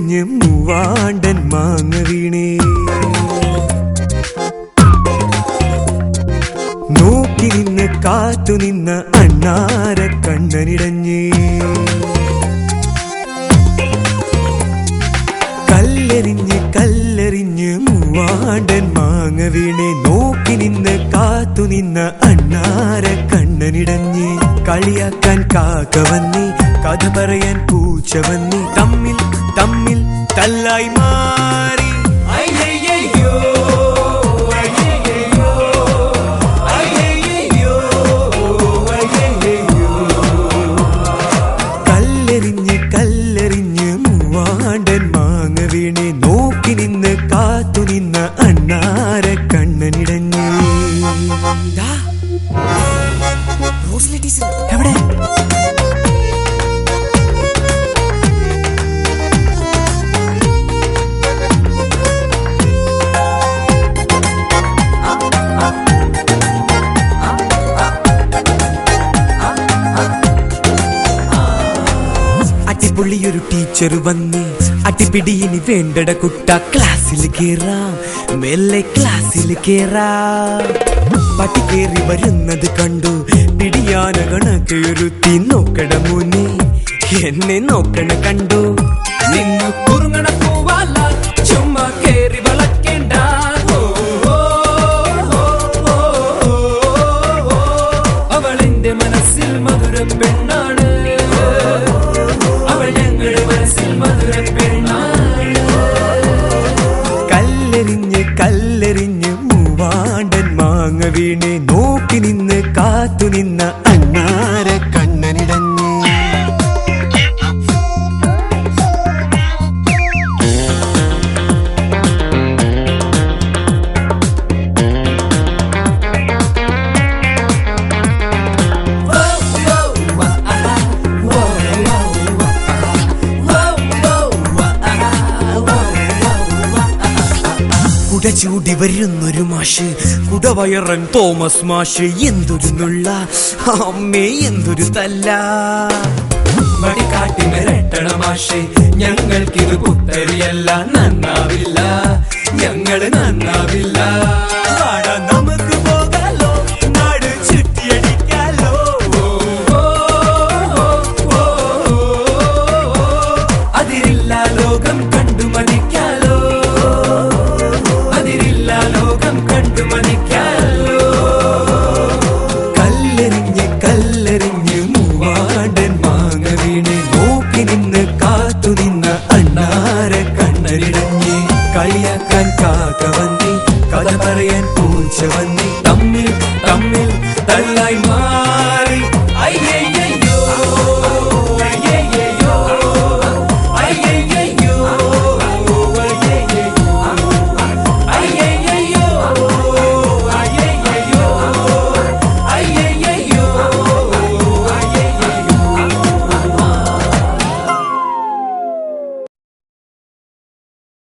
കല്ലെറിഞ്ഞ് മൂവാണ്ടൻ മാങ്ങ വീണേ. നോക്കി നിന്ന് കാത്തു നിന്ന അണ്ണാര കണ്ണനിടഞ്ഞേ. കല്ലെറിഞ്ഞ് മൂവാണ്ടൻ മാങ്ങ വീണേ. നോക്കി നിന്ന് കാത്തു നിന്ന അണ്ണാര കണ്ണനിടഞ്ഞേ. കളിയാക്കാൻ കാക്ക വന്നേ, കഥ പറയാൻ പൂച്ച വന്നേ. തമ്മിൽ തമ്മിൽ തല്ലായി മാറി. കല്ലെറിഞ്ഞ് മൂവാണ്ടൻ മാങ്ങ വീണേ. നോക്കി നിന്ന് കാത്തു നിന്ന അണ്ണാര കണ്ണനിടഞ്ഞേ. എവിടെ? അടിപൊളിയൊരു ടീച്ചർ വന്ന് അടിപിടിയിനി വേണ്ടട കുട്ട. ക്ലാസ്സിൽ കേറാം, മെല്ലെ ക്ലാസ്സിൽ കേറാം. പട്ടി കേറി വരുന്നത് കണ്ടു പിടിയാന കണക്കൊരുത്തി. നോക്കട മുന്നേ എന്നെ നോക്കണ കണ്ടു. നിന്നു കുറുങ്ങണ പൂവാല ചുമ്മാ കേറി വളക്കേണ്ട. അവളെന്റെ മനസ്സിൽ മധുര പെണ്ണാണ്. അവൾ ഞങ്ങളുടെ മനസ്സിൽ മധുര പെണ്ണാണ്. കല്ലെറിഞ്ഞ് മൂവാണ്ടൻ മാങ്ങ വീണേ. നോക്കി നിന്ന് കാത്തു നിന്ന അണ്ണാര കണ്ണനിടഞ്ഞേ. കുട ചൂടി വരുന്നൊരു മാഷ്, കുടവയറൻ തോമസ് മാഷ്. എന്തൊരു നുള്ള അമ്മേ, എന്തൊരു തല്ല. മടിക്കാട്ടി മിരട്ടണ മാഷേ, ഞങ്ങൾക്കിത് പുത്തരിയല്ല. നന്നാവില്ല, ഞങ്ങള് നന്നാവില്ല. നമുക്ക് പോകാലോ, നാട് ചുറ്റിയടിക്കാലോ. അതിരില്ല ലോകം കണ്ടു മതിക്കാലോ. അതിരില്ല ലോകം കണ്ടു മതിക്കാലോ. കല്ലെറിഞ്ഞ് മൂവാണ്ടൻ മാങ്ങ വീണേ. നോക്കി നിന്ന് കാത്തു നിന്ന അണ്ണാര കണ്ണനിടഞ്ഞേ. കളിയാക്കാൻ കാക്ക വന്നേ, കഥ പറയാൻ പൂച്ച വന്നേ. തമ്മിൽ തമ്മിൽ തല്ലായി മാറി.